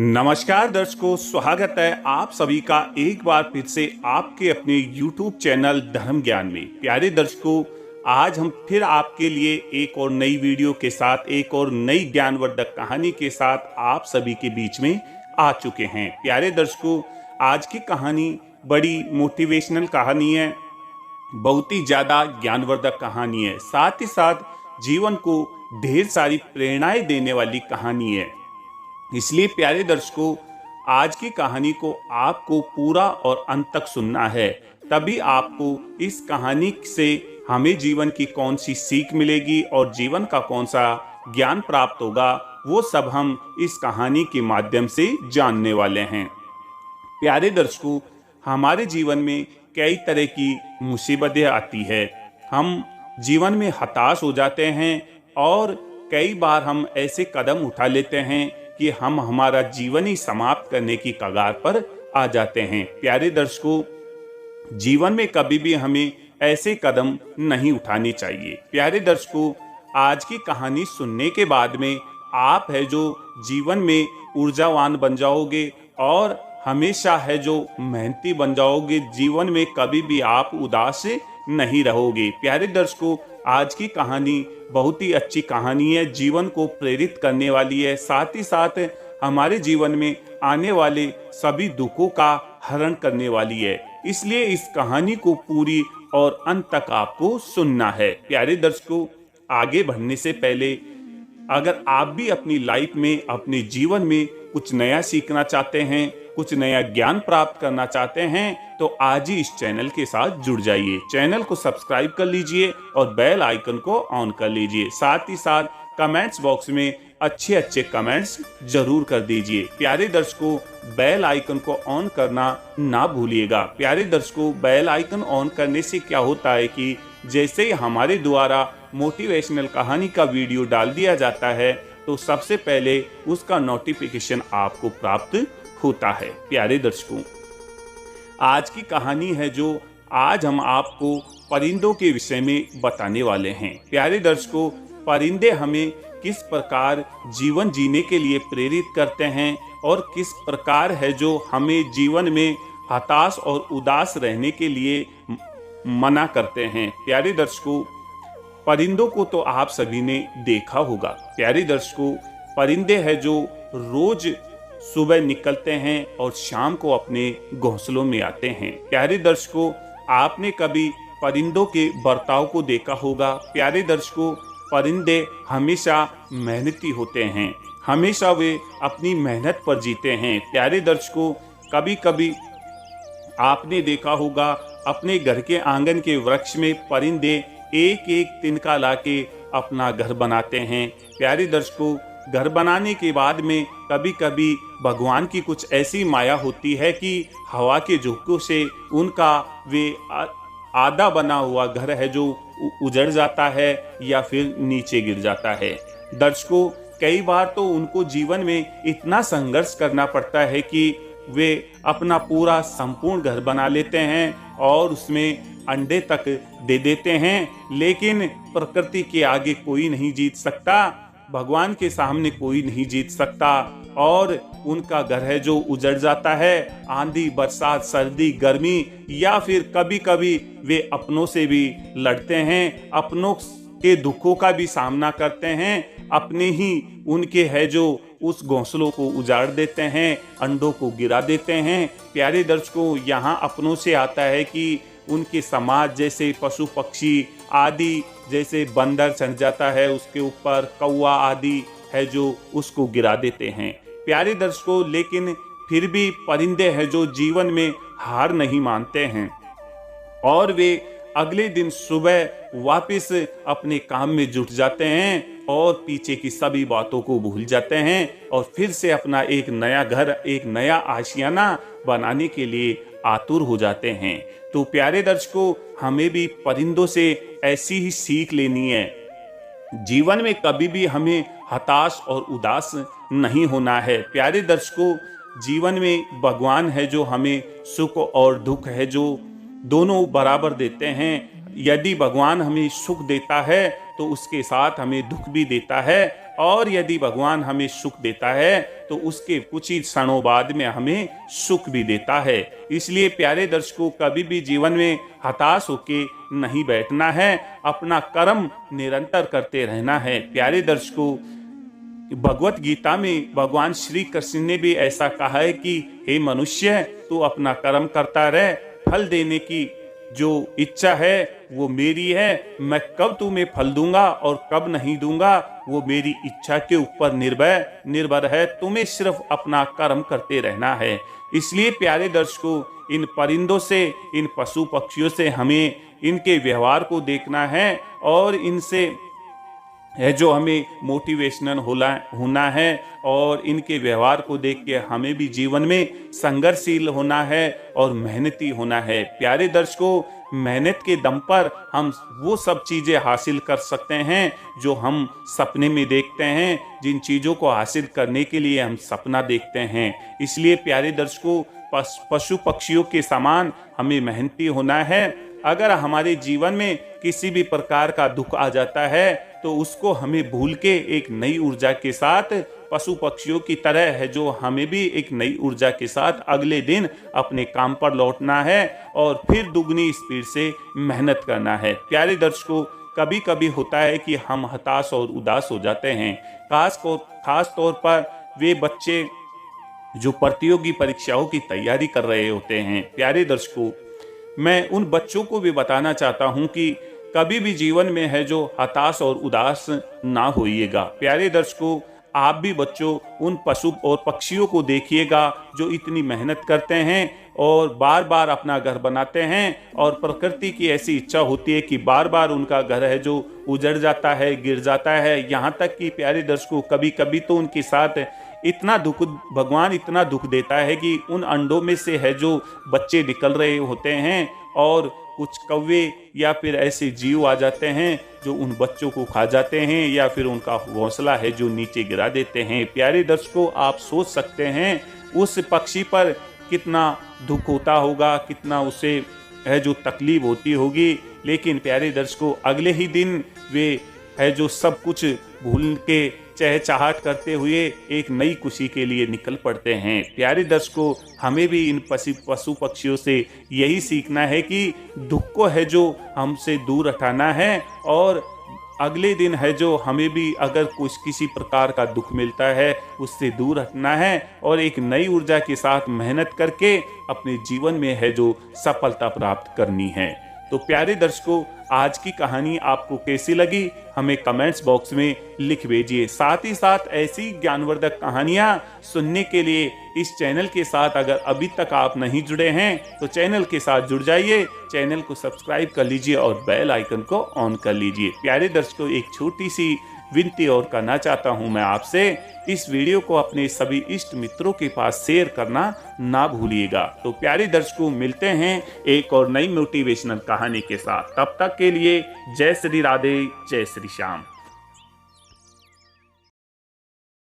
नमस्कार दर्शकों, स्वागत है आप सभी का एक बार फिर से आपके अपने YouTube चैनल धर्म ज्ञान में। प्यारे दर्शकों, आज हम फिर आपके लिए एक और नई वीडियो के साथ, एक और नई ज्ञानवर्धक कहानी के साथ आप सभी के बीच में आ चुके हैं। प्यारे दर्शकों, आज की कहानी बड़ी मोटिवेशनल कहानी है, बहुत ही ज़्यादा ज्ञानवर्धक कहानी है, साथ ही साथ जीवन को ढेर सारी प्रेरणाएं देने वाली कहानी है। इसलिए प्यारे दर्शकों, आज की कहानी को आपको पूरा और अंत तक सुनना है, तभी आपको इस कहानी से हमें जीवन की कौन सी सीख मिलेगी और जीवन का कौन सा ज्ञान प्राप्त होगा, वो सब हम इस कहानी के माध्यम से जानने वाले हैं। प्यारे दर्शकों, हमारे जीवन में कई तरह की मुसीबतें आती है। हम जीवन में हताश हो जाते हैं और कई बार हम ऐसे कदम उठा लेते हैं कि हम हमारा जीवन ही समाप्त करने की कगार पर आ जाते हैं। प्यारे दर्शकों, जीवन में कभी भी हमें ऐसे कदम नहीं उठाने चाहिए। प्यारे दर्शकों, आज की कहानी सुनने के बाद में आप है जो जीवन में ऊर्जावान बन जाओगे और हमेशा है जो मेहनती बन जाओगे। जीवन में कभी भी आप उदास नहीं रहोगे। प्यारे दर्शकों, आज की कहानी बहुत ही अच्छी कहानी है, जीवन को प्रेरित करने वाली है, साथ ही साथ हमारे जीवन में आने वाले सभी दुखों का हरण करने वाली है। इसलिए इस कहानी को पूरी और अंत तक आपको सुनना है। प्यारे दर्शकों, आगे बढ़ने से पहले अगर आप भी अपनी लाइफ में, अपने जीवन में कुछ नया सीखना चाहते हैं, कुछ नया ज्ञान प्राप्त करना चाहते हैं, तो आज ही इस चैनल के साथ जुड़ जाइए। चैनल को सब्सक्राइब कर लीजिए और बेल आइकन को ऑन कर लीजिए। साथ ही साथ कमेंट्स बॉक्स में अच्छे अच्छे कमेंट्स जरूर कर दीजिए। प्यारे दर्शकों, बेल आइकन को ऑन करना ना भूलिएगा। प्यारे दर्शकों, बेल आइकन ऑन करने से क्या होता है कि जैसे ही हमारे द्वारा मोटिवेशनल कहानी का वीडियो डाल दिया जाता है, तो सबसे पहले उसका नोटिफिकेशन आपको प्राप्त होता है। प्यारे दर्शकों, आज की कहानी है जो आज हम आपको परिंदों के विषय में बताने वाले हैं। प्यारे दर्शकों, परिंदे हमें किस प्रकार जीवन जीने के लिए प्रेरित करते हैं और किस प्रकार है जो हमें जीवन में हताश और उदास रहने के लिए मना करते हैं। प्यारे दर्शकों, परिंदों को तो आप सभी ने देखा होगा। प्यारे दर्शकों, परिंदे हैं जो रोज सुबह निकलते हैं और शाम को अपने घोंसलों में आते हैं। प्यारे दर्शकों, आपने कभी परिंदों के बर्ताव को देखा होगा। प्यारे दर्शकों, परिंदे हमेशा मेहनती होते हैं, हमेशा वे अपनी मेहनत पर जीते हैं। प्यारे दर्शकों, कभी कभी आपने देखा होगा अपने घर के आंगन के वृक्ष में परिंदे एक एक तिनका लाके अपना घर बनाते हैं। प्यारे दर्शकों, घर बनाने के बाद में कभी कभी भगवान की कुछ ऐसी माया होती है कि हवा के झोंकों से उनका वे आधा बना हुआ घर है जो उजड़ जाता है या फिर नीचे गिर जाता है। दर्शकों, कई बार तो उनको जीवन में इतना संघर्ष करना पड़ता है कि वे अपना पूरा संपूर्ण घर बना लेते हैं और उसमें अंडे तक दे देते हैं, लेकिन प्रकृति के आगे कोई नहीं जीत सकता, भगवान के सामने कोई नहीं जीत सकता और उनका घर है जो उजड़ जाता है। आंधी, बरसात, सर्दी, गर्मी या फिर कभी कभी वे अपनों से भी लड़ते हैं, अपनों के दुखों का भी सामना करते हैं, अपने ही उनके है जो उस घोंसलों को उजाड़ देते हैं, अंडों को गिरा देते हैं। प्यारे दर्शकों, यहाँ अपनों से आता है कि उनके समाज जैसे पशु पक्षी आदि, जैसे बंदर चढ़ जाता है उसके ऊपर, कौवा आदि है जो उसको गिरा देते हैं। प्यारे दर्शकों, लेकिन फिर भी परिंदे हैं जो जीवन में हार नहीं मानते हैं और वे अगले दिन सुबह वापस अपने काम में जुट जाते हैं और पीछे की सभी बातों को भूल जाते हैं और फिर से अपना एक नया घर, एक नया आशियाना बनाने के लिए आतुर हो जाते हैं। तो प्यारे दर्शकों, हमें भी परिंदों से ऐसी ही सीख लेनी है। जीवन में कभी भी हमें हताश और उदास नहीं होना है। प्यारे दर्शकों, जीवन में भगवान है जो हमें सुख और दुख है जो दोनों बराबर देते हैं। यदि भगवान हमें सुख देता है तो उसके साथ हमें दुख भी देता है और यदि भगवान हमें सुख देता है तो उसके कुछ ही क्षणों बाद में हमें सुख भी देता है। इसलिए प्यारे दर्शकों, कभी भी जीवन में हताश होके नहीं बैठना है, अपना कर्म निरंतर करते रहना है। प्यारे दर्शकों, भगवत गीता में भगवान श्री कृष्ण ने भी ऐसा कहा है कि हे मनुष्य, तू अपना कर्म करता रह, फल देने की जो इच्छा है वो मेरी है। मैं कब तुम्हें फल दूंगा और कब नहीं दूंगा वो मेरी इच्छा के ऊपर निर्भर है। तुम्हें सिर्फ अपना कर्म करते रहना है। इसलिए प्यारे दर्शकों, इन परिंदों से, इन पशु पक्षियों से हमें इनके व्यवहार को देखना है और इनसे है जो हमें मोटिवेशनल होना है और इनके व्यवहार को देख के हमें भी जीवन में संघर्षशील होना है और मेहनती होना है। प्यारे दर्शकों, मेहनत के दम पर हम वो सब चीज़ें हासिल कर सकते हैं जो हम सपने में देखते हैं, जिन चीज़ों को हासिल करने के लिए हम सपना देखते हैं। इसलिए प्यारे दर्शकों, पशु पक्षियों के समान हमें मेहनती होना है। अगर हमारे जीवन में किसी भी प्रकार का दुख आ जाता है तो उसको हमें भूल के एक नई ऊर्जा के साथ, पशु पक्षियों की तरह है जो हमें भी एक नई ऊर्जा के साथ अगले दिन अपने काम पर लौटना है और फिर दुगनी स्पीड से मेहनत करना है। प्यारे दर्शकों, कभी कभी होता है कि हम हताश और उदास हो जाते हैं, खास तौर पर वे बच्चे जो प्रतियोगी परीक्षाओं की तैयारी कर रहे होते हैं। प्यारे दर्शकों, मैं उन बच्चों को भी बताना चाहता हूं कि कभी भी जीवन में है जो हताश और उदास ना होइएगा। प्यारे दर्शकों, आप भी बच्चों उन पशु और पक्षियों को देखिएगा जो इतनी मेहनत करते हैं और बार बार अपना घर बनाते हैं और प्रकृति की ऐसी इच्छा होती है कि बार बार उनका घर है जो उजड़ जाता है, गिर जाता है। यहाँ तक कि प्यारे दर्शकों, कभी कभी तो उनके साथ इतना दुख, भगवान इतना दुख देता है कि उन अंडों में से है जो बच्चे निकल रहे होते हैं और कुछ कौवे या फिर ऐसे जीव आ जाते हैं जो उन बच्चों को खा जाते हैं या फिर उनका घोंसला है जो नीचे गिरा देते हैं। प्यारे दर्शकों, आप सोच सकते हैं उस पक्षी पर कितना दुख होता होगा, कितना उसे है जो तकलीफ होती होगी। लेकिन प्यारे दर्शकों, अगले ही दिन वे है जो सब कुछ भूल के चहचहाट करते हुए एक नई खुशी के लिए निकल पड़ते हैं। प्यारे दर्शकों, हमें भी इन पशु पक्षियों से यही सीखना है कि दुख को है जो हमसे दूर हटाना है और अगले दिन है जो हमें भी अगर कुछ किसी प्रकार का दुख मिलता है उससे दूर हटना है और एक नई ऊर्जा के साथ मेहनत करके अपने जीवन में है जो सफलता प्राप्त करनी है। तो प्यारे दर्शकों, आज की कहानी आपको कैसी लगी हमें कमेंट्स बॉक्स में लिख भेजिए। साथ ही साथ ऐसी ज्ञानवर्धक कहानियां सुनने के लिए इस चैनल के साथ अगर अभी तक आप नहीं जुड़े हैं तो चैनल के साथ जुड़ जाइए, चैनल को सब्सक्राइब कर लीजिए और बेल आइकन को ऑन कर लीजिए। प्यारे दर्शकों, एक छोटी सी विनती और करना चाहता हूं मैं आपसे, इस वीडियो को अपने सभी इष्ट मित्रों के पास शेयर करना ना भूलिएगा। तो प्यारे दर्शकों, मिलते हैं एक और नई मोटिवेशनल कहानी के साथ। तब तक के लिए जय श्री राधे, जय श्री श्याम।